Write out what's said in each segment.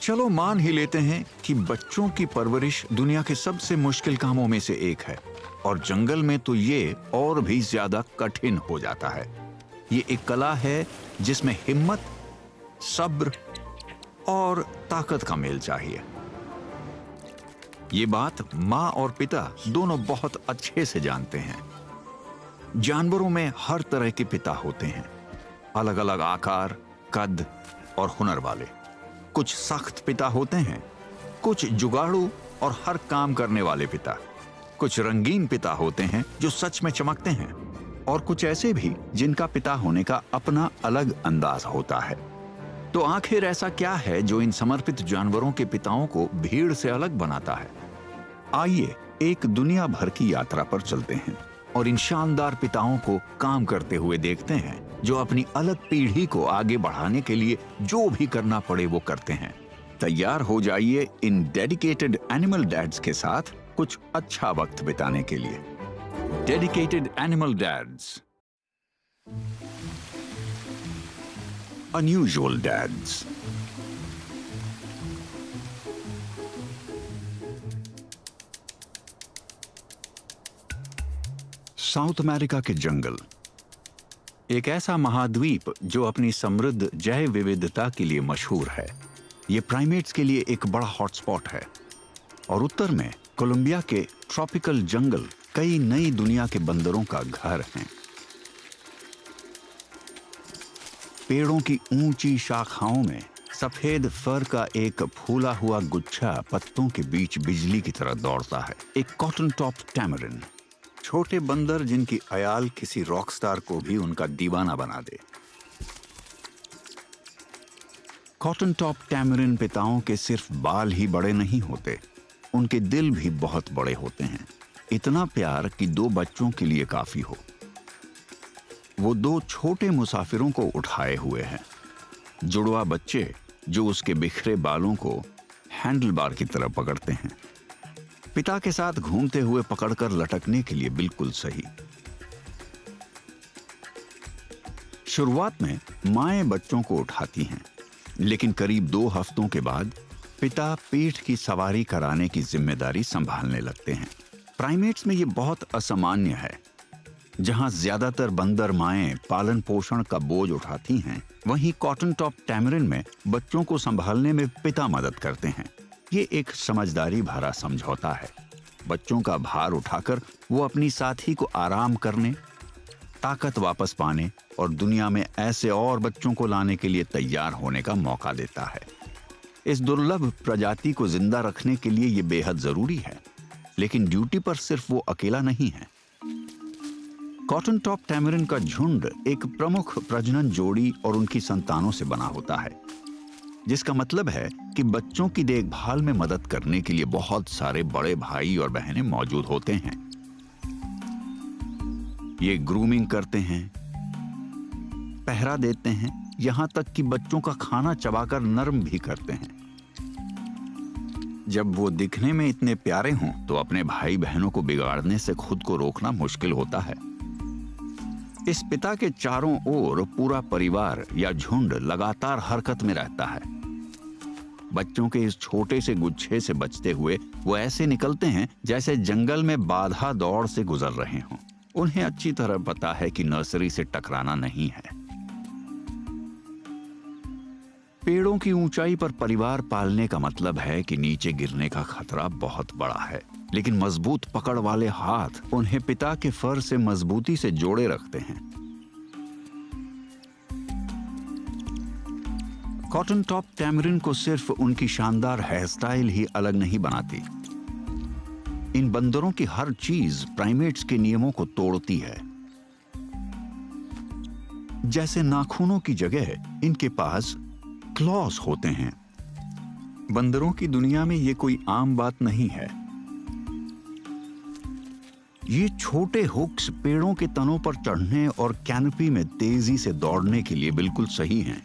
चलो मान ही लेते हैं कि बच्चों की परवरिश दुनिया के सबसे मुश्किल कामों में से एक है, और जंगल में तो ये और भी ज्यादा कठिन हो जाता है। ये एक कला है जिसमें हिम्मत, सब्र और ताकत का मेल चाहिए। ये बात माँ और पिता दोनों बहुत अच्छे से जानते हैं। जानवरों में हर तरह के पिता होते हैं, अलग अलग आकार, कद और हुनर वाले। कुछ सख्त पिता होते हैं, कुछ जुगाड़ू और हर काम करने वाले पिता। कुछ रंगीन पिता होते हैं जो सच में चमकते हैं, और कुछ ऐसे भी जिनका पिता होने का अपना अलग अंदाज होता है। तो आखिर ऐसा क्या है जो इन समर्पित जानवरों के पिताओं को भीड़ से अलग बनाता है? आइए एक दुनिया भर की यात्रा पर चलते हैं और इन शानदार पिताओं को काम करते हुए देखते हैं, जो अपनी अलग पीढ़ी को आगे बढ़ाने के लिए जो भी करना पड़े वो करते हैं। तैयार हो जाइए इन डेडिकेटेड एनिमल डैड्स के साथ कुछ अच्छा वक्त बिताने के लिए। Dedicated animal dads, unusual dads. South America के जंगल एक ऐसा महाद्वीप जो अपनी समृद्ध जैव विविधता के लिए मशहूर है। ये प्राइमेट्स के लिए एक बड़ा हॉटस्पॉट है, और उत्तर में कोलंबिया के ट्रॉपिकल जंगल कई नई दुनिया के बंदरों का घर हैं। पेड़ों की ऊंची शाखाओं में सफेद फर का एक फूला हुआ गुच्छा पत्तों के बीच बिजली की तरह दौड़ता है। एक कॉटन टॉप टैमरिन, छोटे बंदर जिनकी अयाल किसी रॉकस्टार को भी उनका दीवाना बना दे। कॉटन टॉप टैमरिन पिताओं के सिर्फ बाल ही बड़े नहीं होते, उनके दिल भी बहुत बड़े होते हैं। इतना प्यार कि 2 बच्चों के लिए काफी हो। वो 2 छोटे मुसाफिरों को उठाए हुए हैं, जुड़वा बच्चे जो उसके बिखरे बालों को हैंडल बार की तरह पकड़ते हैं। पिता के साथ घूमते हुए पकड़कर लटकने के लिए बिल्कुल सही। शुरुआत में माएं बच्चों को उठाती हैं, लेकिन करीब 2 हफ्तों के बाद पिता पीठ की सवारी कराने की जिम्मेदारी संभालने लगते हैं। प्राइमेट्स में ये बहुत असामान्य है। जहां ज्यादातर बंदर माएं पालन पोषण का बोझ उठाती हैं, वहीं कॉटन टॉप टैमरिन में बच्चों को संभालने में पिता मदद करते हैं। ये एक समझदारी भरा समझौता है। बच्चों का भार उठाकर वो अपनी साथी को आराम करने, ताकत वापस पाने और दुनिया में ऐसे और बच्चों को लाने के लिए तैयार होने का मौका देता है। इस दुर्लभ प्रजाति को जिंदा रखने के लिए ये बेहद जरूरी है, लेकिन ड्यूटी पर सिर्फ वो अकेला नहीं है। कॉटन टॉप टैमरिन का झुंड एक प्रमुख प्रजनन जोड़ी और उनकी संतानों से बना होता है, जिसका मतलब है कि बच्चों की देखभाल में मदद करने के लिए बहुत सारे बड़े भाई और बहनें मौजूद होते हैं। ये ग्रूमिंग करते हैं, पहरा देते हैं, यहां तक कि बच्चों का खाना चबाकर नर्म भी करते हैं। जब वो दिखने में इतने प्यारे हों तो अपने भाई बहनों को बिगाड़ने से खुद को रोकना मुश्किल होता है। इस पिता के चारों ओर पूरा परिवार या झुंड लगातार हरकत में रहता है। बच्चों के इस छोटे से गुच्छे से बचते हुए वो ऐसे निकलते हैं जैसे जंगल में बाधा दौड़ से गुजर रहे हों। उन्हें अच्छी तरह पता है कि नर्सरी से टकराना नहीं है। पेड़ों की ऊंचाई पर परिवार पालने का मतलब है कि नीचे गिरने का खतरा बहुत बड़ा है, लेकिन मजबूत पकड़ वाले हाथ उन्हें पिता के फर से मजबूती से जोड़े रखते हैं। कॉटन टॉप टैमरिन को सिर्फ उनकी शानदार हेयर स्टाइल ही अलग नहीं बनाती। इन बंदरों की हर चीज प्राइमेट्स के नियमों को तोड़ती है। जैसे नाखूनों की जगह इनके पास क्लॉज होते हैं। बंदरों की दुनिया में ये कोई आम बात नहीं है। ये छोटे हुक्स पेड़ों के तनों पर चढ़ने और कैनोपी में तेजी से दौड़ने के लिए बिल्कुल सही हैं।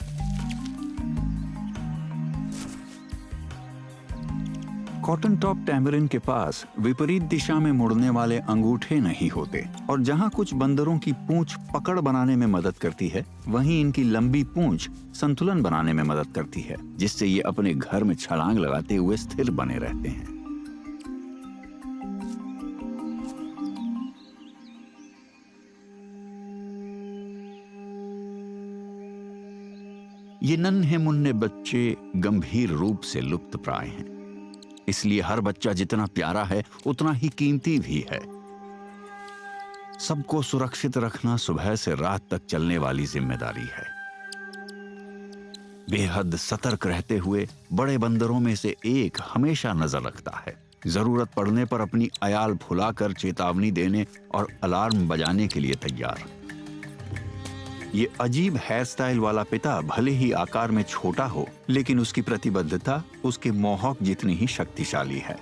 कॉटन टॉप टैमरिन के पास विपरीत दिशा में मुड़ने वाले अंगूठे नहीं होते, और जहां कुछ बंदरों की पूंछ पकड़ बनाने में मदद करती है, वहीं इनकी लंबी पूंछ संतुलन बनाने में मदद करती है, जिससे ये अपने घर में छलांग लगाते हुए स्थिर बने रहते हैं। ये नन्हे मुन्ने बच्चे गंभीर रूप से लुप्त प्राय हैं, इसलिए हर बच्चा जितना प्यारा है उतना ही कीमती भी है। सबको सुरक्षित रखना सुबह से रात तक चलने वाली जिम्मेदारी है। बेहद सतर्क रहते हुए बड़े बंदरों में से एक हमेशा नजर रखता है, जरूरत पड़ने पर अपनी अयाल फुलाकर चेतावनी देने और अलार्म बजाने के लिए तैयार। ये अजीब हेयर स्टाइल वाला पिता भले ही आकार में छोटा हो, लेकिन उसकी प्रतिबद्धता उसके मोहॉक जितनी ही शक्तिशाली है।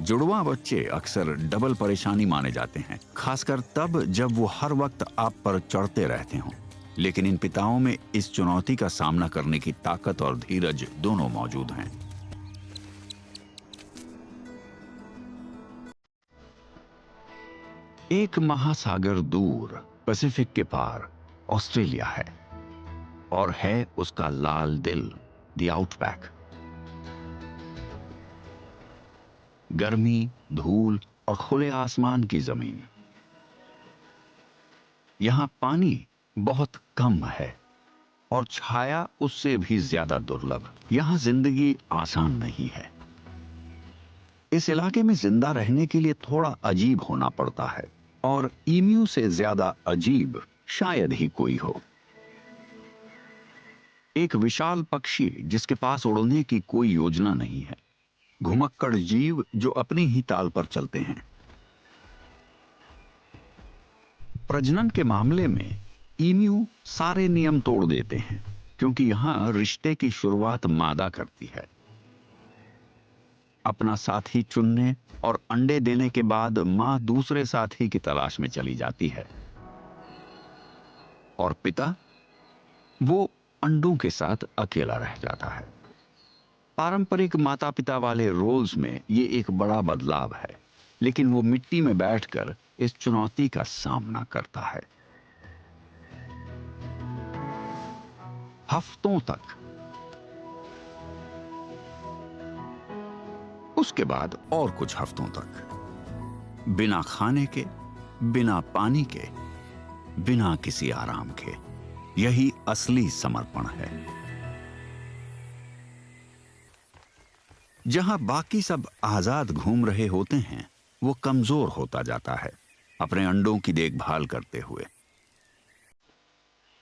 जुड़वां बच्चे अक्सर डबल परेशानी माने जाते हैं, खासकर तब जब वो हर वक्त आप पर चढ़ते रहते हों। लेकिन इन पिताओं में इस चुनौती का सामना करने की ताकत और धीरज दोनों मौजूद हैं। एक महासागर दूर पैसिफिक के पार ऑस्ट्रेलिया है, और है उसका लाल दिल, द आउटबैक। गर्मी, धूल और खुले आसमान की जमीन। यहां पानी बहुत कम है और छाया उससे भी ज्यादा दुर्लभ। यहां जिंदगी आसान नहीं है। इस इलाके में जिंदा रहने के लिए थोड़ा अजीब होना पड़ता है, और ईम्यू से ज्यादा अजीब शायद ही कोई हो। एक विशाल पक्षी जिसके पास उड़ने की कोई योजना नहीं है, घुमक्कड़ जीव जो अपनी ही ताल पर चलते हैं। प्रजनन के मामले में ईम्यू सारे नियम तोड़ देते हैं, क्योंकि यहां रिश्ते की शुरुआत मादा करती है। अपना साथी चुनने और अंडे देने के बाद मां दूसरे साथी की तलाश में चली जाती है, और पिता वो अंडों के साथ अकेला रह जाता है। पारंपरिक माता पिता वाले रोल्स में ये एक बड़ा बदलाव है, लेकिन वो मिट्टी में बैठकर इस चुनौती का सामना करता है। हफ्तों तक, उसके बाद और कुछ हफ्तों तक, बिना खाने के, बिना पानी के, बिना किसी आराम के। यही असली समर्पण है। जहां बाकी सब आजाद घूम रहे होते हैं, वो कमजोर होता जाता है अपने अंडों की देखभाल करते हुए।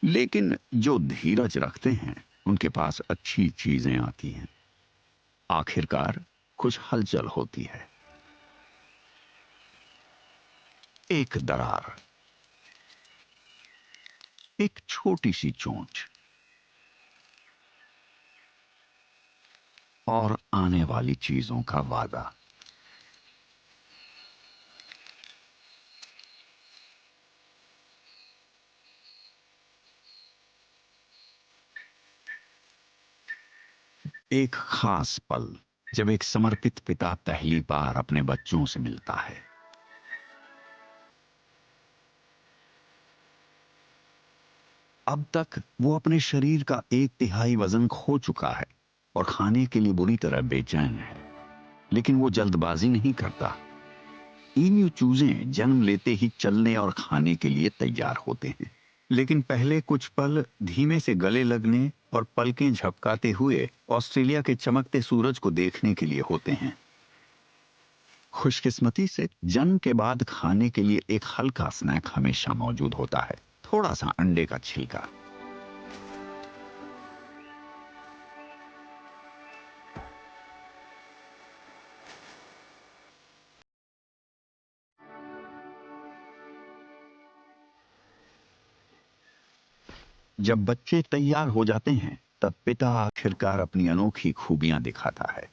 लेकिन जो धीरज रखते हैं, उनके पास अच्छी चीजें आती हैं। आखिरकार कुछ हलचल होती है। एक दरार, एक छोटी सी चोंच, और आने वाली चीजों का वादा। एक खास पल, जब एक समर्पित पिता पहली बार अपने बच्चों से मिलता है। अब तक वो अपने शरीर का 1/3 वजन खो चुका है और खाने के लिए बुरी तरह बेचैन है, लेकिन वो जल्दबाजी नहीं करता। ईम्यू चूजें जन्म लेते ही चलने और खाने के लिए तैयार होते हैं, लेकिन पहले कुछ पल धीमे से गले लगने और पलकें झपकाते हुए ऑस्ट्रेलिया के चमकते सूरज को देखने के लिए होते हैं। खुशकिस्मती से जन्म के बाद खाने के लिए एक हल्का स्नैक हमेशा मौजूद होता है, थोड़ा सा अंडे का छिलका। जब बच्चे तैयार हो जाते हैं, तब पिता आखिरकार अपनी अनोखी खूबियां दिखाता है।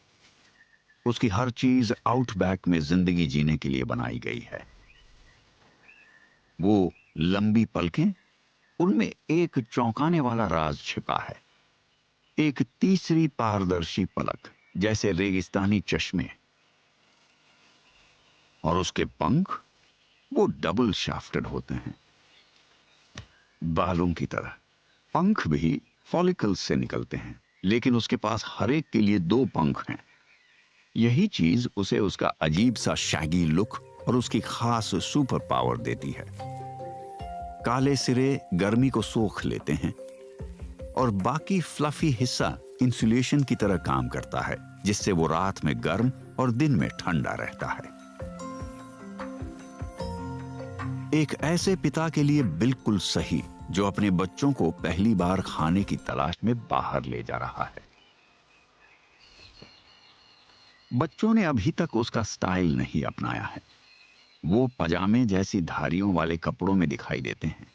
उसकी हर चीज आउटबैक में जिंदगी जीने के लिए बनाई गई है। वो लंबी पलकें, उनमें एक चौंकाने वाला राज छिपा है। एक तीसरी पारदर्शी पलक, जैसे रेगिस्तानी चश्मे, और उसके पंख, वो डबल शाफ्टेड होते हैं, बालों की तरह। पंख भी फॉलिकल्स से निकलते हैं, लेकिन उसके पास हर एक के लिए 2 पंख हैं। यही चीज उसे उसका अजीब सा शैगी लुक और उसकी खास सुपर पावर देती है। काले सिरे गर्मी को सोख लेते हैं और बाकी फ्लफी हिस्सा इंसुलेशन की तरह काम करता है, जिससे वो रात में गर्म और दिन में ठंडा रहता है। एक ऐसे पिता के लिए बिल्कुल सही जो अपने बच्चों को पहली बार खाने की तलाश में बाहर ले जा रहा है। बच्चों ने अभी तक उसका स्टाइल नहीं अपनाया है। वो पजामे जैसी धारियों वाले कपड़ों में दिखाई देते हैं।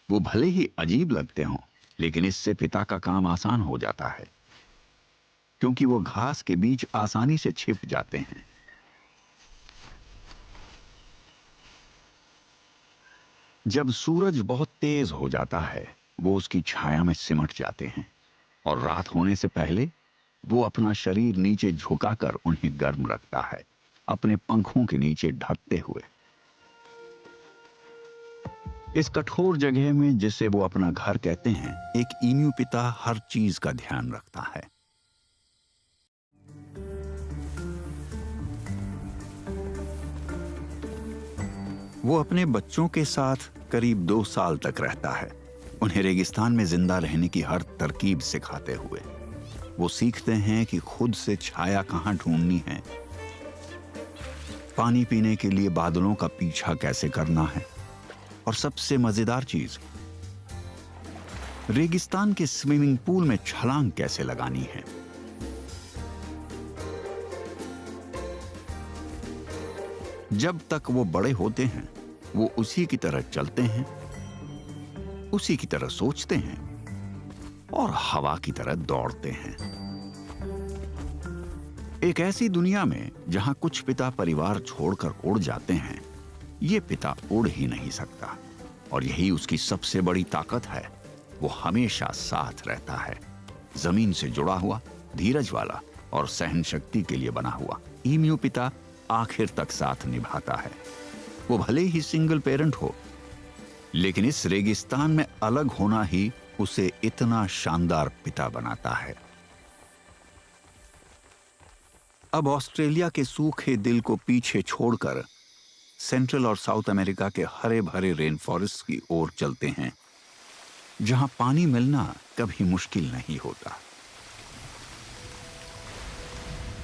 वो भले ही अजीब लगते हों, लेकिन इससे पिता का काम आसान हो जाता है, क्योंकि वो घास के बीच आसानी से छिप जाते हैं। जब सूरज बहुत तेज हो जाता है, वो उसकी छाया में सिमट जाते हैं और रात होने से पहले वो अपना शरीर नीचे झुकाकर उन्हें गर्म रखता है, अपने पंखों के नीचे ढकते हुए। इस कठोर जगह में, जिसे वो अपना घर कहते हैं, एक ईमू पिता हर चीज का ध्यान रखता है। वो अपने बच्चों के साथ करीब 2 साल तक रहता है, उन्हें रेगिस्तान में जिंदा रहने की हर तरकीब सिखाते हुए। वो सीखते हैं कि खुद से छाया कहां ढूंढनी है, पानी पीने के लिए बादलों का पीछा कैसे करना है, और सबसे मजेदार चीज, रेगिस्तान के स्विमिंग पूल में छलांग कैसे लगानी है। जब तक वो बड़े होते हैं, वो उसी की तरह चलते हैं, उसी की तरह सोचते हैं और हवा की तरह दौड़ते हैं। एक ऐसी दुनिया में जहां कुछ पिता परिवार छोड़कर उड़ जाते हैं, ये पिता उड़ ही नहीं सकता, और यही उसकी सबसे बड़ी ताकत है। वो हमेशा साथ रहता है, जमीन से जुड़ा हुआ, धीरज वाला और सहन शक्ति के लिए बना हुआ। ईमू पिता आखिर तक साथ निभाता है। वो भले ही सिंगल पेरेंट हो, लेकिन इस रेगिस्तान में अलग होना ही उसे इतना शानदार पिता बनाता है। अब ऑस्ट्रेलिया के सूखे दिल को पीछे छोड़कर सेंट्रल और साउथ अमेरिका के हरे भरे रेन फॉरेस्ट की ओर चलते हैं, जहां पानी मिलना कभी मुश्किल नहीं होता।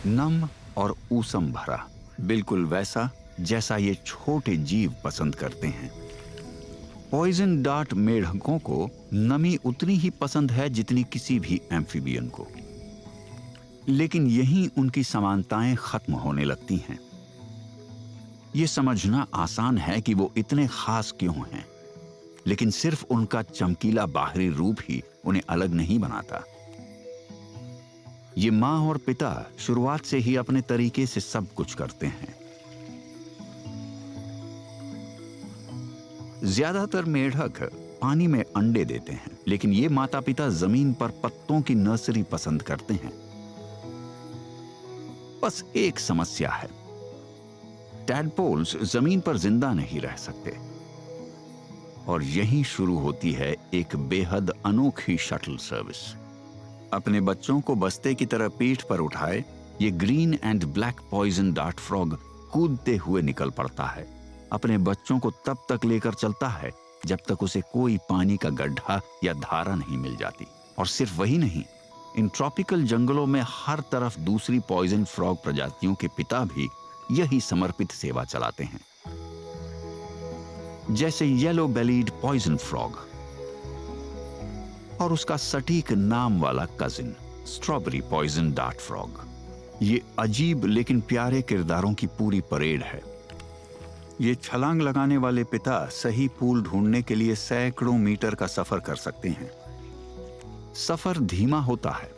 नम और ऊसम भरा, बिल्कुल वैसा जैसा ये छोटे जीव पसंद करते हैं। पॉइजन डार्ट मेढकों को नमी उतनी ही पसंद है जितनी किसी भी एम्फीबियन को, लेकिन यहीं उनकी समानताएं खत्म होने लगती हैं। ये समझना आसान है कि वो इतने खास क्यों हैं, लेकिन सिर्फ उनका चमकीला बाहरी रूप ही उन्हें अलग नहीं बनाता। ये मां और पिता शुरुआत से ही अपने तरीके से सब कुछ करते हैं। ज्यादातर मेढक पानी में अंडे देते हैं, लेकिन ये माता पिता जमीन पर पत्तों की नर्सरी पसंद करते हैं। बस एक समस्या है, टैडपोल्स जमीन पर जिंदा नहीं रह सकते, और यहीं शुरू होती है एक बेहद अनोखी शटल सर्विस। अपने बच्चों को बस्ते की तरह पीठ पर उठाए ये green and black poison dart frog कूदते हुए निकल पड़ता है। अपने बच्चों को तब तक लेकर चलता है जब तक उसे कोई पानी का गड्ढा या धारा नहीं मिल जाती। और सिर्फ वही नहीं, इन ट्रॉपिकल जंगलों में हर तरफ दूसरी पॉइजन फ्रॉग प्रजातियों के पिता भी यही समर्पित सेवा चलाते हैं, जैसे येलो बेलीड पॉइजन फ्रॉग और उसका सटीक नाम वाला cousin strawberry poison dart frog. ये अजीब लेकिन प्यारे किरदारों की पूरी परेड है। ये छलांग लगाने वाले पिता सही पूल ढूंढने के लिए सैकड़ों मीटर का सफर कर सकते हैं। सफर धीमा होता है,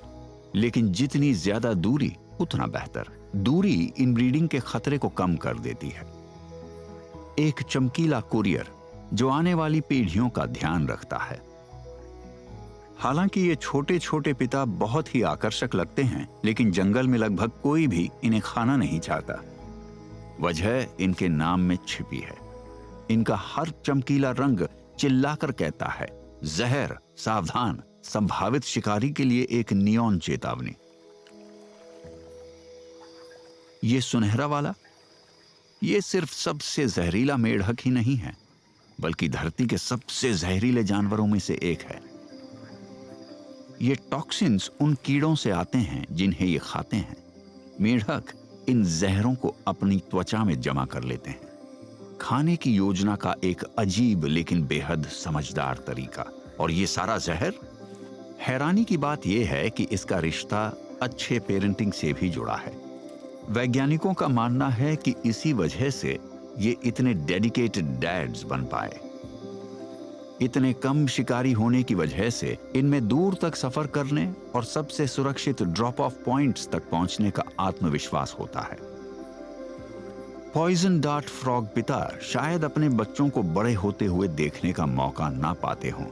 लेकिन जितनी ज्यादा दूरी उतना बेहतर। दूरी इनब्रीडिंग के खतरे को कम कर देती है। एक चमकीला कुरियर जो आने वाली पीढ़ियों का ध्यान रखता है। हालांकि ये छोटे छोटे पिता बहुत ही आकर्षक लगते हैं, लेकिन जंगल में लगभग कोई भी इन्हें खाना नहीं चाहता। वजह इनके नाम में छिपी है। इनका हर चमकीला रंग चिल्लाकर कहता है, जहर, सावधान, संभावित शिकारी के लिए एक नियॉन चेतावनी। ये सुनहरा वाला, ये सिर्फ सबसे जहरीला मेढक ही नहीं है, बल्कि धरती के सबसे जहरीले जानवरों में से एक है। ये टॉक्सिन्स उन कीड़ों से आते हैं जिन्हें ये खाते हैं। मेढक इन जहरों को अपनी त्वचा में जमा कर लेते हैं। खाने की योजना का एक अजीब लेकिन बेहद समझदार तरीका। और ये सारा जहर, हैरानी की बात यह है कि इसका रिश्ता अच्छे पेरेंटिंग से भी जुड़ा है। वैज्ञानिकों का मानना है कि इसी वजह से ये इतने डेडिकेटेड डैड्स बन पाए। इतने कम शिकारी होने की वजह से इनमें दूर तक सफर करने और सबसे सुरक्षित ड्रॉप ऑफ पॉइंट्स तक पहुंचने का आत्मविश्वास होता है। पॉइजन डार्ट फ्रॉग पिता शायद अपने बच्चों को बड़े होते हुए देखने का मौका ना पाते हों,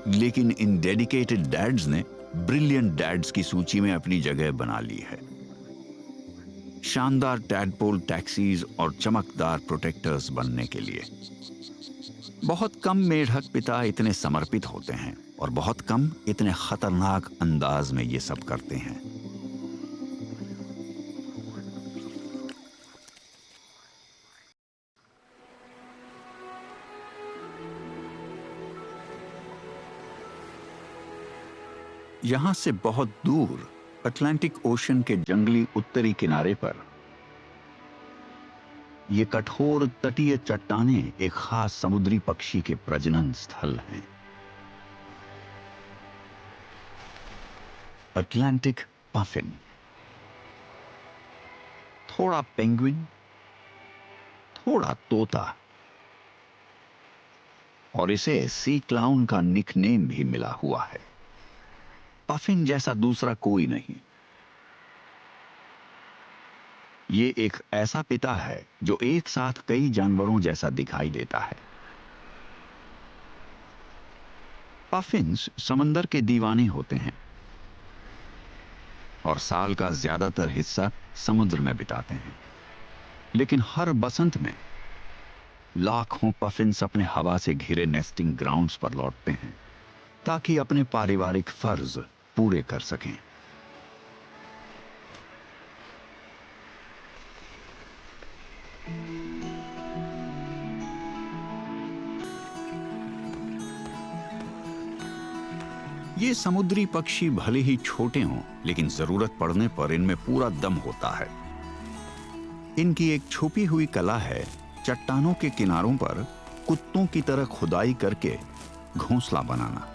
लेकिन इन डेडिकेटेड डैड्स ने ब्रिलियंट डैड्स की सूची में अपनी जगह बना ली है। शानदार टैडपोल टैक्सीज और चमकदार प्रोटेक्टर्स बनने के लिए। बहुत कम मेढक पिता इतने समर्पित होते हैं और बहुत कम इतने खतरनाक अंदाज में ये सब करते हैं। यहां से बहुत दूर अटलांटिक ओशन के जंगली उत्तरी किनारे पर ये कठोर तटीय चट्टानें एक खास समुद्री पक्षी के प्रजनन स्थल हैं। अटलांटिक पफिन, थोड़ा पेंगुइन, थोड़ा तोता, और इसे सी क्लाउन का निकनेम भी मिला हुआ है। पफिन जैसा दूसरा कोई नहीं। ये एक ऐसा पिता है जो एक साथ कई जानवरों जैसा दिखाई देता है। पफिन्स समंदर के दीवाने होते हैं और साल का ज्यादातर हिस्सा समुद्र में बिताते हैं। लेकिन हर बसंत में लाखों पफिन्स अपने हवा से घिरे नेस्टिंग ग्राउंड्स पर लौटते हैं ताकि अपने पारिवारिक फर्ज पूरे कर सकें। ये समुद्री पक्षी भले ही छोटे हों, लेकिन जरूरत पड़ने पर इनमें पूरा दम होता है। इनकी एक छुपी हुई कला है चट्टानों के किनारों पर कुत्तों की तरह खुदाई करके घोंसला बनाना।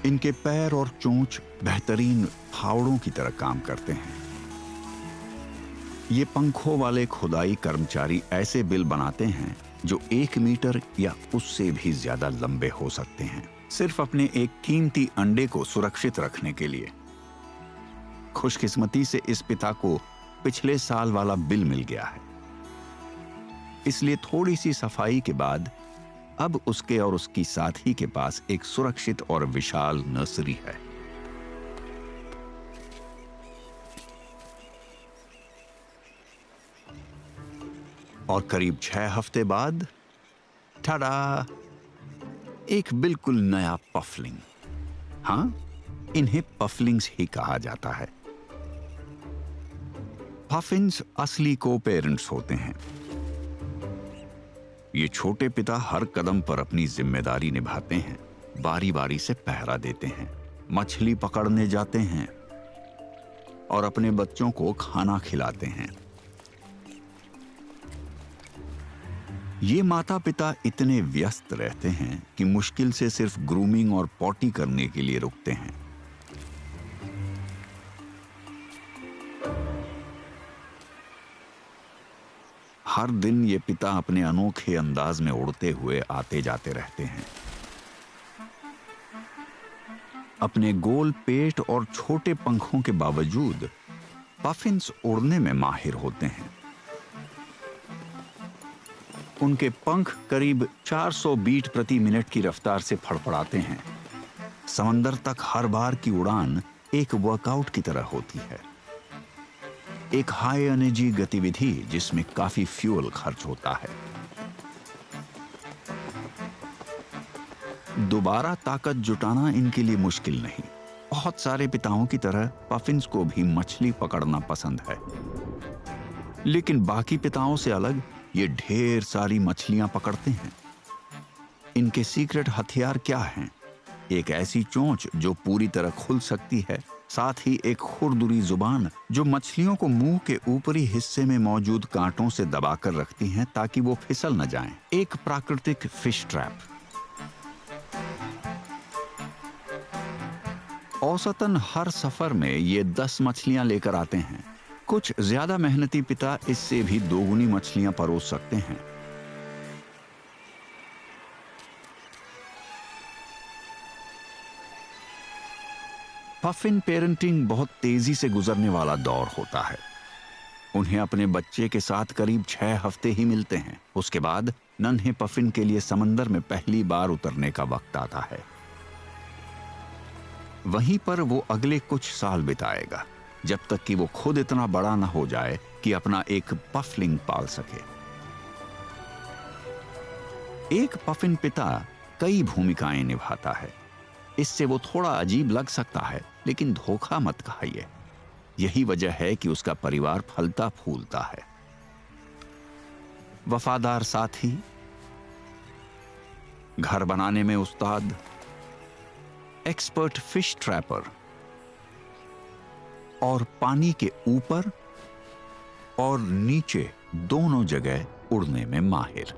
इनके पैर और चोंच बेहतरीन फावड़ों की तरह काम करते हैं। ये पंखों वाले खुदाई कर्मचारी ऐसे बिल बनाते हैं जो 1 मीटर या उससे भी ज्यादा लंबे हो सकते हैं, सिर्फ अपने एक कीमती अंडे को सुरक्षित रखने के लिए। खुशकिस्मती से इस पिता को पिछले साल वाला बिल मिल गया है, इसलिए थोड़ी सी सफाई के बाद अब उसके और उसकी साथी के पास एक सुरक्षित और विशाल नर्सरी है। और करीब 6 हफ्ते बाद टाडा, एक बिल्कुल नया पफलिंग। हां, इन्हें पफलिंग्स ही कहा जाता है। पफिन्स असली को पेरेंट्स होते हैं। ये छोटे पिता हर कदम पर अपनी जिम्मेदारी निभाते हैं, बारी बारी से पहरा देते हैं, मछली पकड़ने जाते हैं और अपने बच्चों को खाना खिलाते हैं। ये माता पिता इतने व्यस्त रहते हैं कि मुश्किल से सिर्फ ग्रूमिंग और पॉटी करने के लिए रुकते हैं। हर दिन ये पिता अपने अनोखे अंदाज में उड़ते हुए आते जाते रहते हैं। अपने गोल पेट और छोटे पंखों के बावजूद पफिन्स उड़ने में माहिर होते हैं। उनके पंख करीब 400 बीट प्रति मिनट की रफ्तार से फड़फड़ाते हैं। समंदर तक हर बार की उड़ान एक वर्कआउट की तरह होती है, एक हाई एनर्जी गतिविधि जिसमें काफी फ्यूल खर्च होता है। दोबारा ताकत जुटाना इनके लिए मुश्किल नहीं। बहुत सारे पिताओं की तरह पफिन्स को भी मछली पकड़ना पसंद है, लेकिन बाकी पिताओं से अलग ये ढेर सारी मछलियां पकड़ते हैं। इनके सीक्रेट हथियार क्या हैं? एक ऐसी चोंच जो पूरी तरह खुल सकती है, साथ ही एक खुरदुरी जुबान जो मछलियों को मुंह के ऊपरी हिस्से में मौजूद कांटों से दबाकर रखती हैं ताकि वो फिसल न जाएं। एक प्राकृतिक फिश ट्रैप। औसतन हर सफर में ये 10 मछलियां लेकर आते हैं। कुछ ज्यादा मेहनती पिता इससे भी दोगुनी मछलियां परोस सकते हैं। पफिन पेरेंटिंग बहुत तेजी से गुजरने वाला दौर होता है। उन्हें अपने बच्चे के साथ करीब 6 हफ्ते ही मिलते हैं। उसके बाद नन्हे पफिन के लिए समंदर में पहली बार उतरने का वक्त आता है। वहीं पर वो अगले कुछ साल बिताएगा, जब तक कि वो खुद इतना बड़ा ना हो जाए कि अपना एक पफलिंग पाल सके। एक पफिन पिता कई भूमिकाएं निभाता है। इससे वो थोड़ा अजीब लग सकता है, लेकिन धोखा मत खाइए। यही वजह है कि उसका परिवार फलता फूलता है। वफादार साथी, घर बनाने में उस्ताद, एक्सपर्ट फिश ट्रैपर और पानी के ऊपर और नीचे दोनों जगह उड़ने में माहिर।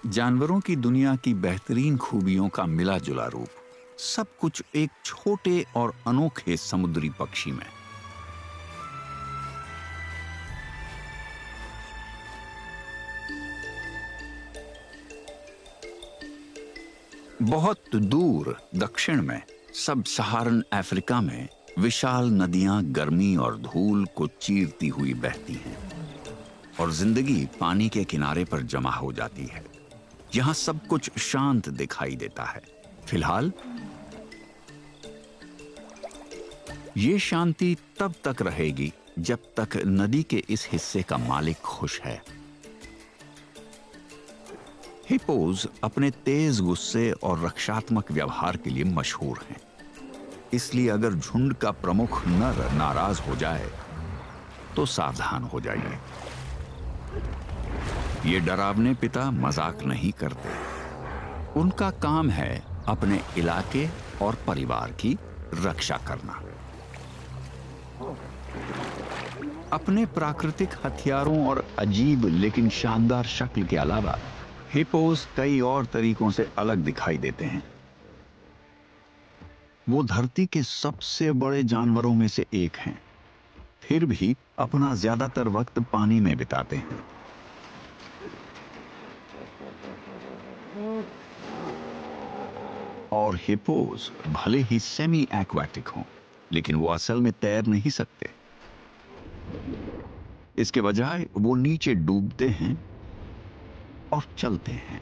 जानवरों की दुनिया की बेहतरीन खूबियों का मिला जुला रूप, सब कुछ एक छोटे और अनोखे समुद्री पक्षी में। बहुत दूर दक्षिण में, सब सहारन अफ्रीका में विशाल नदियां गर्मी और धूल को चीरती हुई बहती हैं और जिंदगी पानी के किनारे पर जमा हो जाती है। यहां सब कुछ शांत दिखाई देता है। फिलहाल ये शांति तब तक रहेगी जब तक नदी के इस हिस्से का मालिक खुश है। हिप्पोज अपने तेज गुस्से और रक्षात्मक व्यवहार के लिए मशहूर हैं। इसलिए अगर झुंड का प्रमुख नर नाराज हो जाए तो सावधान हो जाइए। ये डरावने पिता मजाक नहीं करते। उनका काम है अपने इलाके और परिवार की रक्षा करना। अपने प्राकृतिक हथियारों और अजीब लेकिन शानदार शक्ल के अलावा हिप्पोस कई और तरीकों से अलग दिखाई देते हैं। वो धरती के सबसे बड़े जानवरों में से एक हैं, फिर भी अपना ज्यादातर वक्त पानी में बिताते हैं। और हिप्पोस भले ही सेमी एक्वाटिक हों, लेकिन वो असल में तैर नहीं सकते। इसके बजाय वो नीचे डूबते हैं और चलते हैं।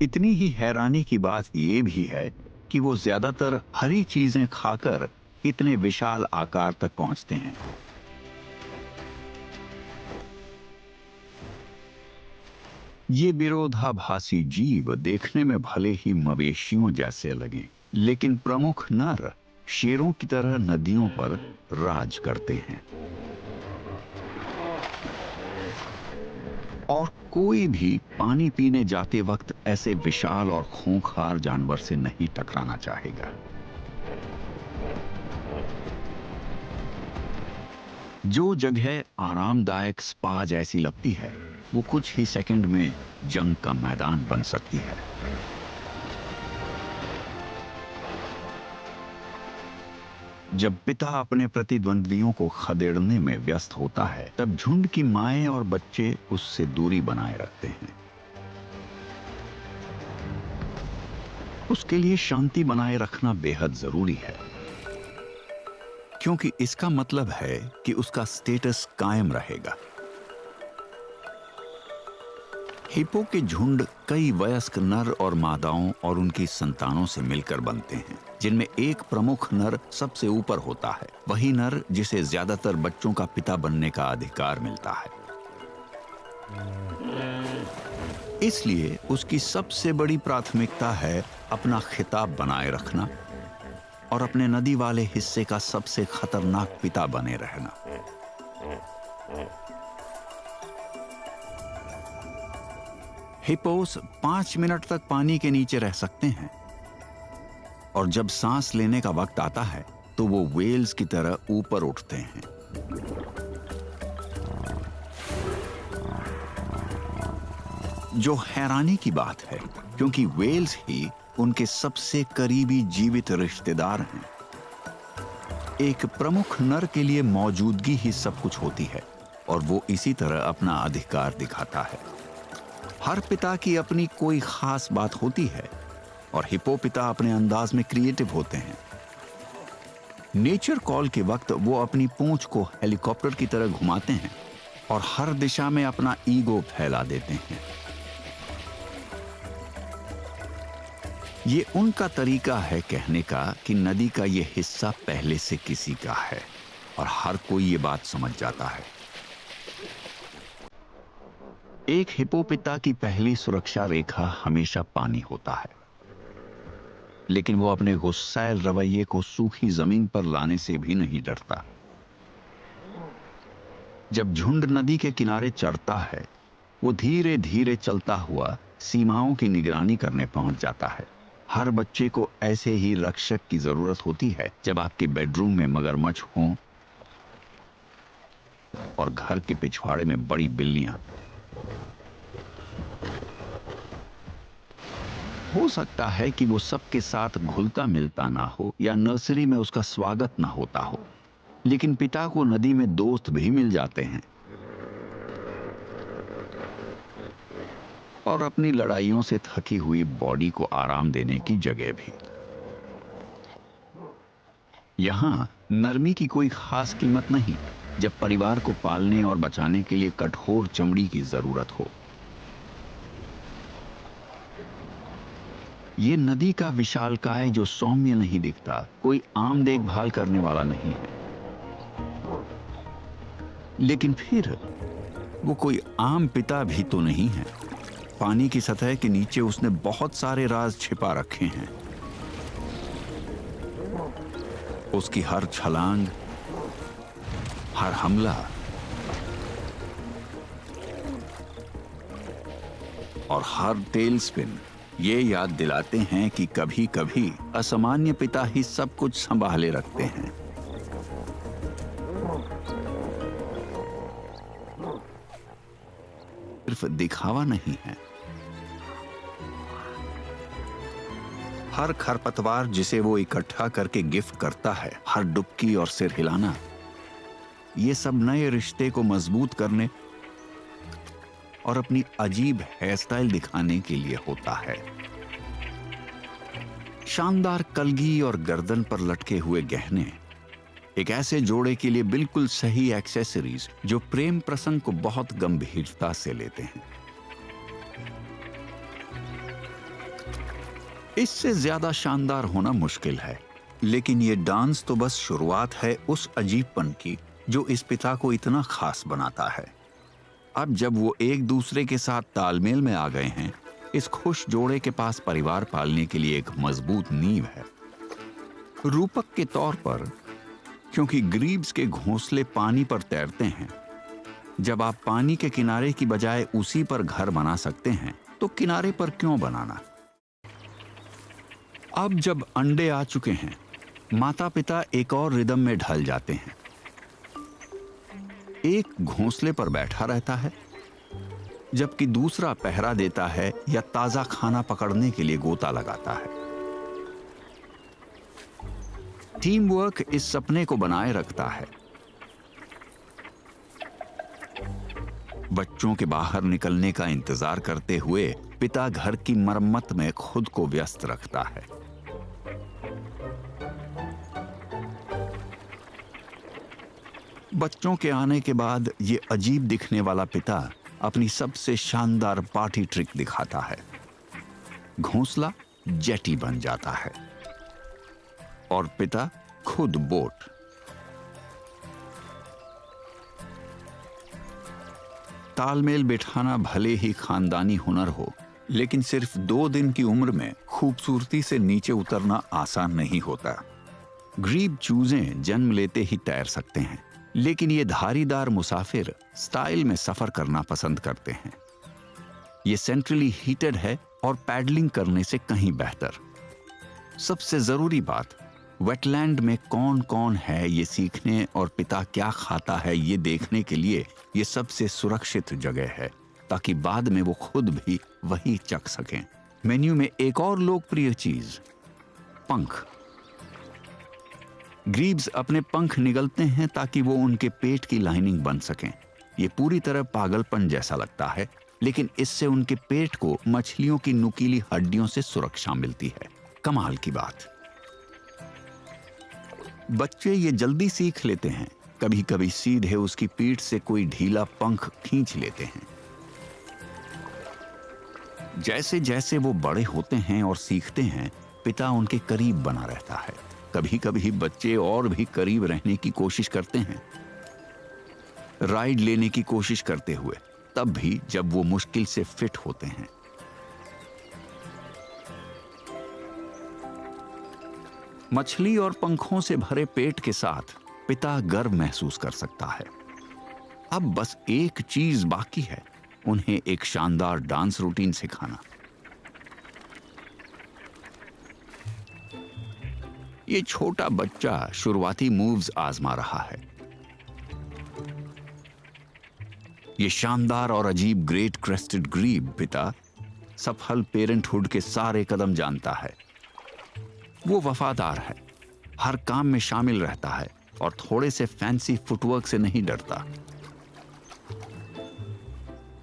इतनी ही हैरानी की बात यह भी है कि वो ज्यादातर हरी चीजें खाकर इतने विशाल आकार तक पहुंचते हैं। ये विरोधाभासी जीव देखने में भले ही मवेशियों जैसे लगे, लेकिन प्रमुख नर शेरों की तरह नदियों पर राज करते हैं। और कोई भी पानी पीने जाते वक्त ऐसे विशाल और खूंखार जानवर से नहीं टकराना चाहेगा। जो जगह आरामदायक स्पा जैसी लगती है, वो कुछ ही सेकंड में जंग का मैदान बन सकती है। जब पिता अपने प्रतिद्वंद्वियों को खदेड़ने में व्यस्त होता है, तब झुंड की माएं और बच्चे उससे दूरी बनाए रखते हैं। उसके लिए शांति बनाए रखना बेहद जरूरी है। क्योंकि इसका मतलब है कि उसका स्टेटस कायम रहेगा। हिप्पो के झुंड कई वयस्क नर और मादाओं और उनकी संतानों से मिलकर बनते हैं, जिनमें एक प्रमुख नर सबसे ऊपर होता है, वही नर जिसे ज्यादातर बच्चों का पिता बनने का अधिकार मिलता है। इसलिए उसकी सबसे बड़ी प्राथमिकता है अपना खिताब बनाए रखना और अपने नदी वाले हिस्से का सबसे खतरनाक पिता बने रहना। हिप्पोस 5 मिनट तक पानी के नीचे रह सकते हैं और जब सांस लेने का वक्त आता है तो वो व्हेल्स की तरह ऊपर उठते हैं। जो हैरानी की बात है, क्योंकि व्हेल्स ही उनके सबसे करीबी जीवित रिश्तेदार हैं। एक प्रमुख नर के लिए मौजूदगी ही सब कुछ होती है और वो इसी तरह अपना अधिकार दिखाता है। हर पिता की अपनी कोई खास बात होती है और हिप्पो पिता अपने अंदाज में क्रिएटिव होते हैं। नेचर कॉल के वक्त वो अपनी पूंछ को हेलीकॉप्टर की तरह घुमाते हैं और हर दिशा में अपना ईगो फैला देते हैं। ये उनका तरीका है कहने का कि नदी का ये हिस्सा पहले से किसी का है और हर कोई ये बात समझ जाता है। एक हिप्पो पिता की पहली सुरक्षा रेखा हमेशा पानी होता है, लेकिन वो अपने गुस्सैल रवैये को सूखी जमीन पर लाने से भी नहीं डरता। जब झुंड नदी के किनारे चढ़ता है, वो धीरे धीरे चलता हुआ सीमाओं की निगरानी करने पहुंच जाता है। हर बच्चे को ऐसे ही रक्षक की जरूरत होती है जब आपके बेडरूम में मगरमच्छ हों और घर के पिछवाड़े में बड़ी बिल्लियां। हो सकता है कि वो सबके साथ घुलता मिलता ना हो या नर्सरी में उसका स्वागत ना होता हो, लेकिन पिता को नदी में दोस्त भी मिल जाते हैं और अपनी लड़ाइयों से थकी हुई बॉडी को आराम देने की जगह भी। यहां नरमी की कोई खास कीमत नहीं जब परिवार को पालने और बचाने के लिए कठोर चमड़ी की जरूरत हो। ये नदी का विशालकाय जो सौम्य नहीं दिखता, कोई आम देखभाल करने वाला नहीं है, लेकिन फिर वो कोई आम पिता भी तो नहीं है। पानी की सतह के नीचे उसने बहुत सारे राज छिपा रखे हैं। उसकी हर छलांग, हर हमला और हर टेल स्पिन ये याद दिलाते हैं कि कभी कभी असामान्य पिता ही सब कुछ संभाले रखते हैं। सिर्फ दिखावा नहीं है। हर खरपतवार जिसे वो इकट्ठा करके गिफ्ट करता है, हर डुबकी और सिर हिलाना, ये सब नए रिश्ते को मजबूत करने और अपनी अजीब हेयर स्टाइल दिखाने के लिए होता है। शानदार कलगी और गर्दन पर लटके हुए गहने एक ऐसे जोड़े के लिए बिल्कुल सही एक्सेसरीज जो प्रेम प्रसंग को बहुत गंभीरता से लेते हैं। इससे ज्यादा शानदार होना मुश्किल है, लेकिन ये डांस तो बस शुरुआत है उस अजीबपन की जो इस पिता को इतना खास बनाता है। अब जब वो एक दूसरे के साथ तालमेल में आ गए हैं, इस खुश जोड़े के पास परिवार पालने के लिए एक मजबूत नींव है। रूपक के तौर पर, क्योंकि ग्रीब्स के घोंसले पानी पर तैरते हैं, जब आप पानी के किनारे की बजाय उसी पर घर बना सकते हैं, तो किनारे पर क्यों बनाना? अब जब अंडे आ चुके हैं, माता पिता एक और रिदम में ढल जाते हैं। एक घोंसले पर बैठा रहता है, जबकि दूसरा पहरा देता है या ताजा खाना पकड़ने के लिए गोता लगाता है। टीम वर्क इस सपने को बनाए रखता है। बच्चों के बाहर निकलने का इंतजार करते हुए पिता घर की मरम्मत में खुद को व्यस्त रखता है। बच्चों के आने के बाद ये अजीब दिखने वाला पिता अपनी सबसे शानदार पार्टी ट्रिक दिखाता है। घोंसला जेटी बन जाता है और पिता खुद बोट। तालमेल बिठाना भले ही खानदानी हुनर हो, लेकिन सिर्फ 2 दिन की उम्र में खूबसूरती से नीचे उतरना आसान नहीं होता। ग्रीब चूजें जन्म लेते ही तैर सकते हैं, लेकिन ये धारीदार मुसाफिर स्टाइल में सफर करना पसंद करते हैं। ये सेंट्रली हीटेड है और पैडलिंग करने से कहीं बेहतर। सबसे जरूरी बात, वेटलैंड में कौन कौन है ये सीखने और पिता क्या खाता है ये देखने के लिए ये सबसे सुरक्षित जगह है, ताकि बाद में वो खुद भी वही चख सकें। मेन्यू में एक और लोकप्रिय चीज, पंख। ग्रीब्स अपने पंख निगलते हैं ताकि वो उनके पेट की लाइनिंग बन सकें। ये पूरी तरह पागलपन जैसा लगता है, लेकिन इससे उनके पेट को मछलियों की नुकीली हड्डियों से सुरक्षा मिलती है। कमाल की बात। बच्चे ये जल्दी सीख लेते हैं। कभी कभी सीधे उसकी पीठ से कोई ढीला पंख खींच लेते हैं। जैसे जैसे वो बड़े होते हैं और सीखते हैं, पिता उनके करीब बना रहता है। कभी कभी बच्चे और भी करीब रहने की कोशिश करते हैं, राइड लेने की कोशिश करते हुए, तब भी जब वो मुश्किल से फिट होते हैं। मछली और पंखों से भरे पेट के साथ पिता गर्व महसूस कर सकता है। अब बस एक चीज बाकी है, उन्हें एक शानदार डांस रूटीन सिखाना। ये छोटा बच्चा शुरुआती मूव्स आजमा रहा है। ये शानदार और अजीब ग्रेट क्रेस्टेड ग्रीब पिता सफल पेरेंटहुड के सारे कदम जानता है। वो वफादार है, हर काम में शामिल रहता है और थोड़े से फैंसी फुटवर्क से नहीं डरता।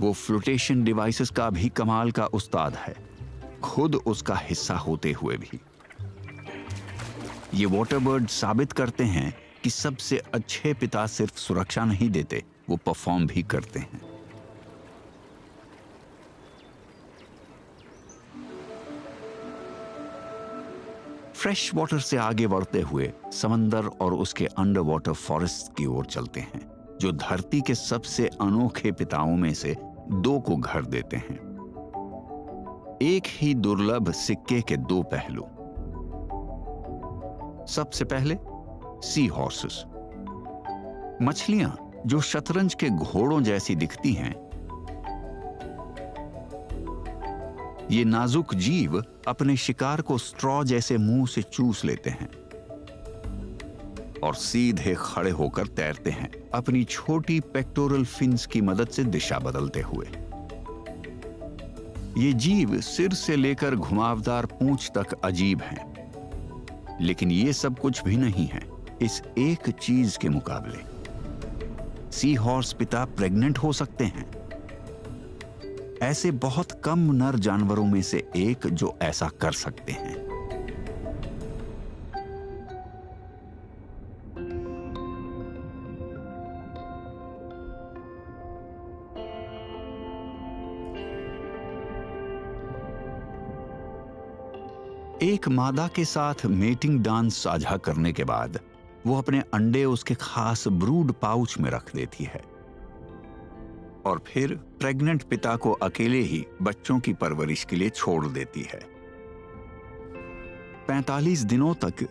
वो फ्लोटेशन डिवाइसेस का भी कमाल का उस्ताद है, खुद उसका हिस्सा होते हुए भी। ये वाटरबर्ड साबित करते हैं कि सबसे अच्छे पिता सिर्फ सुरक्षा नहीं देते, वो परफॉर्म भी करते हैं। फ्रेश वाटर से आगे बढ़ते हुए समंदर और उसके अंडर वाटर फॉरेस्ट की ओर चलते हैं, जो धरती के सबसे अनोखे पिताओं में से 2 को घर देते हैं। एक ही दुर्लभ सिक्के के 2 पहलू। सबसे पहले सी हॉर्सेस, मछलियां जो शतरंज के घोड़ों जैसी दिखती हैं। ये नाजुक जीव अपने शिकार को स्ट्रॉ जैसे मुंह से चूस लेते हैं और सीधे खड़े होकर तैरते हैं, अपनी छोटी पेक्टोरल फिन्स की मदद से दिशा बदलते हुए। ये जीव सिर से लेकर घुमावदार पूंछ तक अजीब हैं, लेकिन ये सब कुछ भी नहीं है इस एक चीज के मुकाबले। सी हॉर्स पिता प्रेग्नेंट हो सकते हैं। ऐसे बहुत कम नर जानवरों में से एक जो ऐसा कर सकते हैं। एक मादा के साथ मेटिंग डांस साझा करने के बाद वो अपने अंडे उसके खास ब्रूड पाउच में रख देती है और फिर प्रेग्नेंट पिता को अकेले ही बच्चों की परवरिश के लिए छोड़ देती है। 45 दिनों तक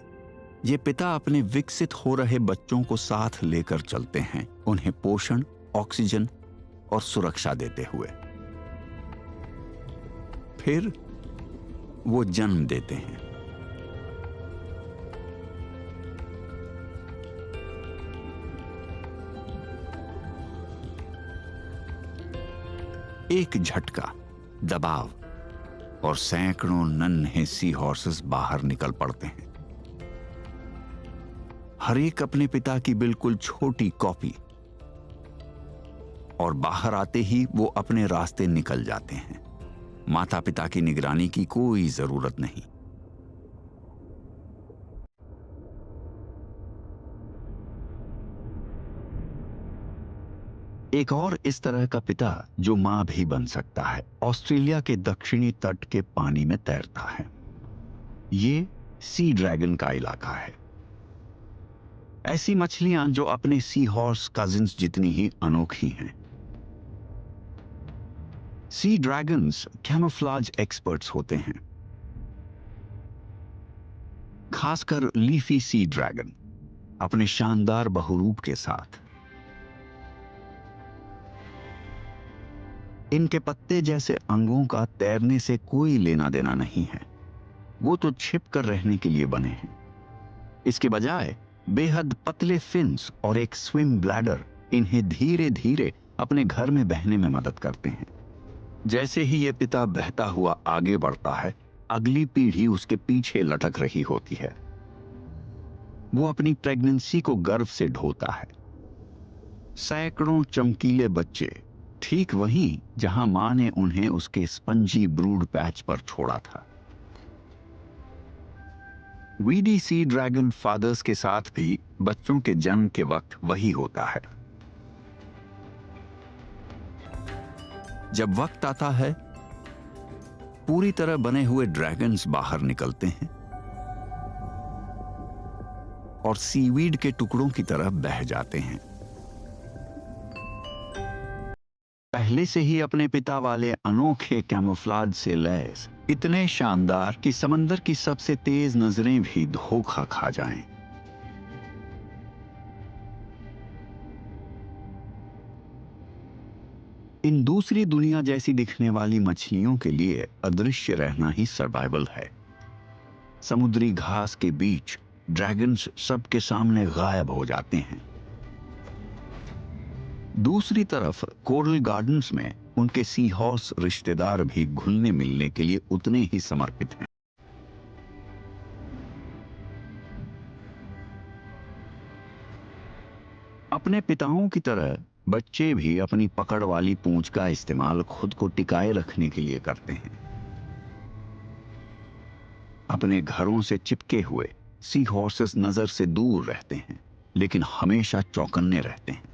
ये पिता अपने विकसित हो रहे बच्चों को साथ लेकर चलते हैं, उन्हें पोषण, ऑक्सीजन और सुरक्षा देते हुए। फिर वो जन्म देते हैं। एक झटका, दबाव और सैकड़ों नन्हे सी हॉर्सेस बाहर निकल पड़ते हैं, हर एक अपने पिता की बिल्कुल छोटी कॉपी, और बाहर आते ही वो अपने रास्ते निकल जाते हैं। माता पिता की निगरानी की कोई जरूरत नहीं। एक और इस तरह का पिता जो मां भी बन सकता है, ऑस्ट्रेलिया के दक्षिणी तट के पानी में तैरता है। ये सी ड्रैगन का इलाका है। ऐसी मछलियां जो अपने सी हॉर्स कजिन्स जितनी ही अनोखी हैं। सी ड्रैगन्स कैमोफ्लेज एक्सपर्ट्स होते हैं, खासकर लीफी सी ड्रैगन अपने शानदार बहुरूप के साथ। इनके पत्ते जैसे अंगों का तैरने से कोई लेना देना नहीं है, वो तो छिप कर रहने के लिए बने हैं। इसके बजाय बेहद पतले फिन्स और एक स्विम ब्लैडर इन्हें धीरे धीरे अपने घर में बहने में मदद करते हैं। जैसे ही ये पिता बहता हुआ आगे बढ़ता है, अगली पीढ़ी उसके पीछे लटक रही होती है। वो अपनी प्रेगनेंसी को गर्व से ढोता है। सैकड़ों चमकीले बच्चे ठीक वहीं जहां मां ने उन्हें उसके स्पंजी ब्रूड पैच पर छोड़ा था। वीडी सी ड्रैगन फादर्स के साथ भी बच्चों के जन्म के वक्त वही होता है। जब वक्त आता है, पूरी तरह बने हुए ड्रैगन्स बाहर निकलते हैं और सीवीड के टुकड़ों की तरह बह जाते हैं। पहले से ही अपने पिता वाले अनोखे कैमोफ्लेज से लैस इतने शानदार कि समंदर की सबसे तेज नजरें भी धोखा खा जाएं। इन दूसरी दुनिया जैसी दिखने वाली मछलियों के लिए अदृश्य रहना ही सर्वाइवल है। समुद्री घास के बीच ड्रैगन्स सबके सामने गायब हो जाते हैं। दूसरी तरफ कोरल गार्डन्स में उनके सी हॉर्स रिश्तेदार भी घुलने मिलने के लिए उतने ही समर्पित हैं। अपने पिताओं की तरह बच्चे भी अपनी पकड़ वाली पूंछ का इस्तेमाल खुद को टिकाए रखने के लिए करते हैं। अपने घरों से चिपके हुए सी हॉर्सेस नजर से दूर रहते हैं, लेकिन हमेशा चौकन्ने रहते हैं।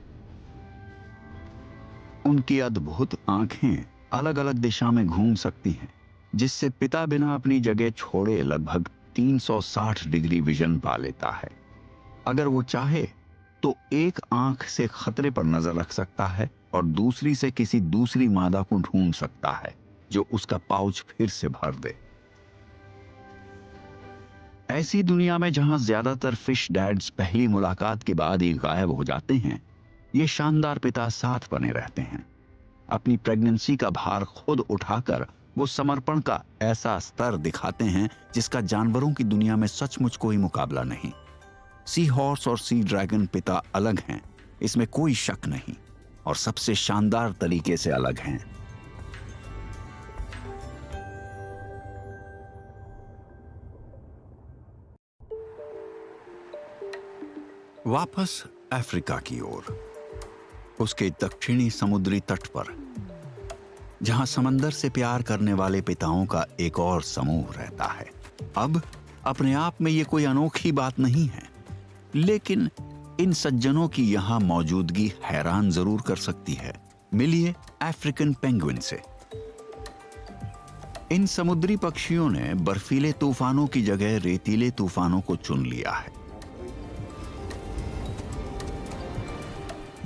उनकी अद्भुत आंखें अलग अलग दिशा में घूम सकती हैं, जिससे पिता बिना अपनी जगह छोड़े लगभग 360 डिग्री विजन पा लेता है। अगर वो चाहे तो एक आंख से खतरे पर नजर रख सकता है और दूसरी से किसी दूसरी मादा को ढूंढ सकता है जो उसका पाउच फिर से भर दे। ऐसी दुनिया में जहां ज्यादातर फिश डैड्स पहली मुलाकात के बाद ही गायब हो जाते हैं, ये शानदार पिता साथ बने रहते हैं। अपनी प्रेगनेंसी का भार खुद उठाकर वो समर्पण का ऐसा स्तर दिखाते हैं जिसका जानवरों की दुनिया में सचमुच कोई मुकाबला नहीं। सी हॉर्स और सी ड्रैगन पिता अलग हैं, इसमें कोई शक नहीं, और सबसे शानदार तरीके से अलग हैं। वापस अफ्रीका की ओर, उसके दक्षिणी समुद्री तट पर, जहां समंदर से प्यार करने वाले पिताओं का एक और समूह रहता है। अब अपने आप में यह कोई अनोखी बात नहीं है, लेकिन इन सज्जनों की यहां मौजूदगी हैरान जरूर कर सकती है। मिलिए अफ्रीकन पेंगुइन से। इन समुद्री पक्षियों ने बर्फीले तूफानों की जगह रेतीले तूफानों को चुन लिया है।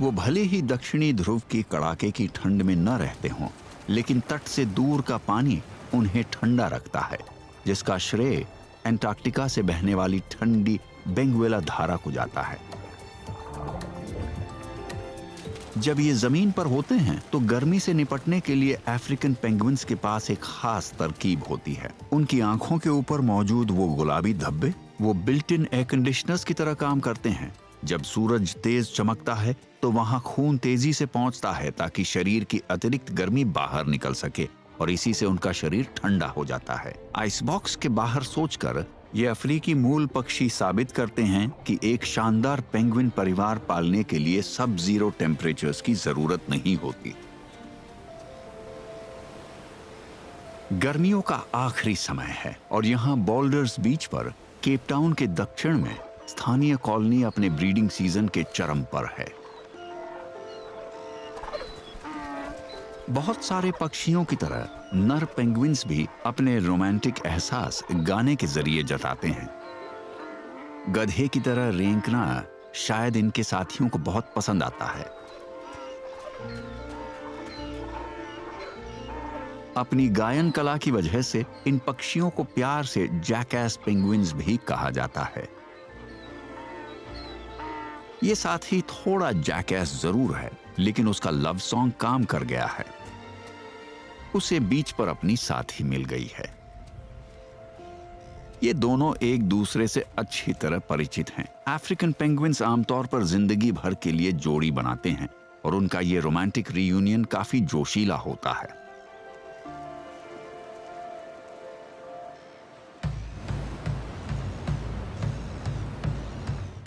वो भले ही दक्षिणी ध्रुव की कड़ाके की ठंड में न रहते हों, लेकिन तट से दूर का पानी उन्हें ठंडा रखता है, जिसका श्रेय एंटार्क्टिका से बहने वाली ठंडी बेंगुएला धारा को जाता है। जब ये जमीन पर होते हैं तो गर्मी से निपटने के लिए अफ्रीकन पेंगुइन्स के पास एक खास तरकीब होती है। उनकी आंखों के ऊपर मौजूद वो गुलाबी धब्बे वो बिल्ट इन एयर कंडीशनर्स की तरह काम करते हैं। जब सूरज तेज चमकता है तो वहां खून तेजी से पहुंचता है ताकि शरीर की अतिरिक्त गर्मी बाहर निकल सके, और इसी से उनका शरीर ठंडा हो जाता है। आइस बॉक्स के बाहर सोचकर ये अफ्रीकी मूल पक्षी साबित करते हैं कि एक शानदार पेंगुइन परिवार पालने के लिए सब जीरो टेम्परेचर्स की जरूरत नहीं होती। गर्मियों का आखिरी समय है और यहाँ बोल्डर्स बीच पर केप टाउन के दक्षिण में स्थानीय कॉलोनी अपने ब्रीडिंग सीजन के चरम पर है। बहुत सारे पक्षियों की तरह नर पेंगुइन्स भी अपने रोमांटिक एहसास गाने के जरिए जताते हैं। गधे की तरह रेंकना शायद इनके साथियों को बहुत पसंद आता है। अपनी गायन कला की वजह से इन पक्षियों को प्यार से जैकैस पेंगुइन्स भी कहा जाता है। ये साथी थोड़ा जैकैस जरूर है, लेकिन उसका लव सॉन्ग काम कर गया है। उसे बीच पर अपनी साथी मिल गई है। ये दोनों एक दूसरे से अच्छी तरह परिचित हैं। अफ्रीकन पेंगुइन्स आमतौर पर जिंदगी भर के लिए जोड़ी बनाते हैं और उनका ये रोमांटिक रियूनियन काफी जोशीला होता है।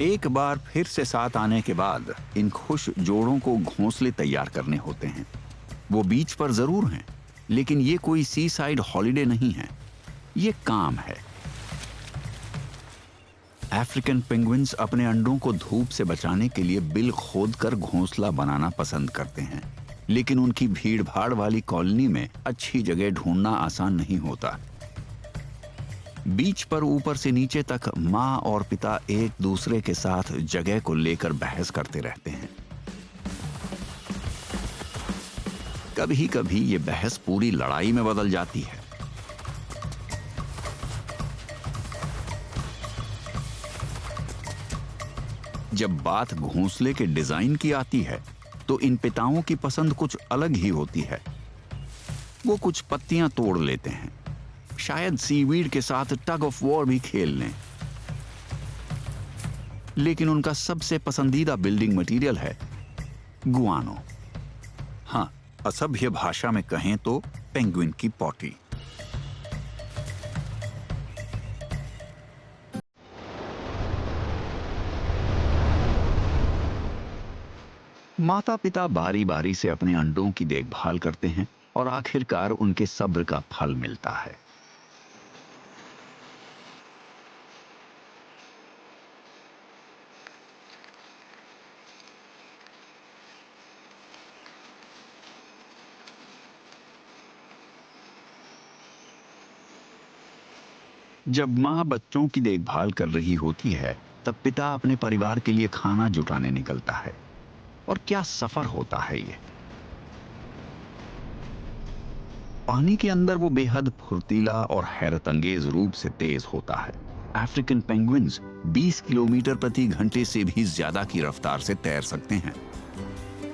एक बार फिर से साथ आने के बाद इन खुश जोड़ों को घोंसले तैयार करने होते हैं। वो बीच पर जरूर हैं, लेकिन ये कोई सी साइड हॉलिडे नहीं है, ये काम है। अफ्रीकन पेंगुइन्स अपने अंडों को धूप से बचाने के लिए बिल खोदकर घोंसला बनाना पसंद करते हैं, लेकिन उनकी भीड़-भाड़ वाली कॉलोनी में अच्छी जगह ढूंढना आसान नहीं होता। बीच पर ऊपर से नीचे तक माँ और पिता एक दूसरे के साथ जगह को लेकर बहस करते रहते हैं। कभी-कभी ये बहस पूरी लड़ाई में बदल जाती है। जब बात घोंसले के डिजाइन की आती है, तो इन पिताओं की पसंद कुछ अलग ही होती है। वो कुछ पत्तियां तोड़ लेते हैं, शायद सीवीड के साथ टग ऑफ वॉर भी खेल लें, लेकिन उनका सबसे पसंदीदा बिल्डिंग मटेरियल है गुआनो। हाँ, असभ्य भाषा में कहें तो पेंगुइन की पॉटी। माता पिता बारी बारी से अपने अंडों की देखभाल करते हैं और आखिरकार उनके सब्र का फल मिलता है। जब माँ बच्चों की देखभाल कर रही होती है, तब पिता अपने परिवार के लिए खाना जुटाने निकलता है। और क्या सफर होता है ये। पानी के अंदर वो बेहद फुर्तीला और हैरतअंगेज रूप से तेज होता है। अफ्रीकन पेंगुइन्स 20 किलोमीटर प्रति घंटे से भी ज्यादा की रफ्तार से तैर सकते हैं।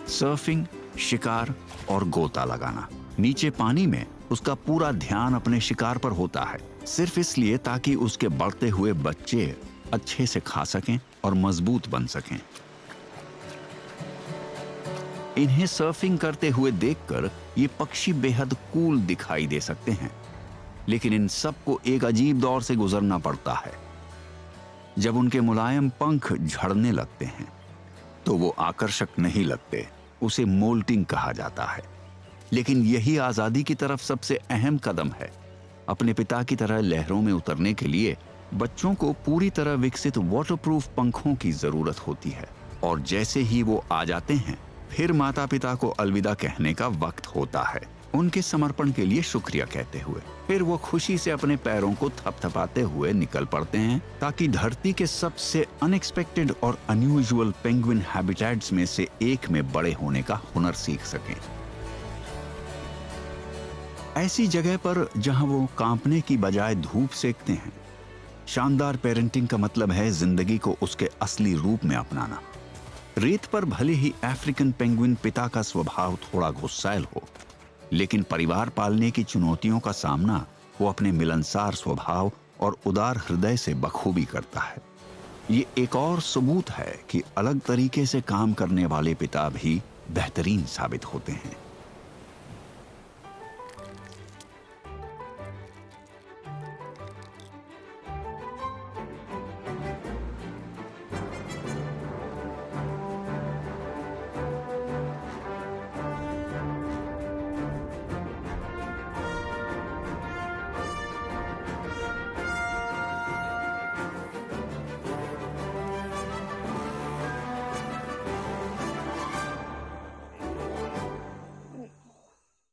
सर्फिंग, शिकार और गोता लगाना। नीचे पानी में उसका पूरा ध्यान अपने शिकार पर होता है, सिर्फ इसलिए ताकि उसके बढ़ते हुए बच्चे अच्छे से खा सकें और मजबूत बन सकें। इन्हें सर्फिंग करते हुए देखकर ये पक्षी बेहद कूल दिखाई दे सकते हैं, लेकिन इन सबको एक अजीब दौर से गुजरना पड़ता है। जब उनके मुलायम पंख झड़ने लगते हैं, तो वो आकर्षक नहीं लगते। उसे मोल्टिंग कहा जाता है। लेकिन यही आजादी की तरफ सबसे अहम कदम है। अपने पिता की तरह लहरों में उतरने के लिए बच्चों को पूरी तरह विकसित वाटरप्रूफ पंखों की जरूरत होती है। और जैसे ही वो आ जाते हैं, फिर माता पिता को अलविदा कहने का वक्त होता है। उनके समर्पण के लिए शुक्रिया कहते हुए फिर वो खुशी से अपने पैरों को थपथपाते हुए निकल पड़ते हैं, ताकि धरती के सबसे अनएक्सपेक्टेड और अनयूजुअल पेंगुइन हैबिटेट्स में से एक में बड़े होने का हुनर सीख सकें। ऐसी जगह पर जहां वो कांपने की बजाय धूप सेकते हैं। शानदार पेरेंटिंग का मतलब है जिंदगी को उसके असली रूप में अपनाना। रेत पर भले ही अफ्रीकन पेंगुइन पिता का स्वभाव थोड़ा गुस्सैल हो, लेकिन परिवार पालने की चुनौतियों का सामना वो अपने मिलनसार स्वभाव और उदार हृदय से बखूबी करता है। ये एक और सबूत है कि अलग तरीके से काम करने वाले पिता भी बेहतरीन साबित होते हैं।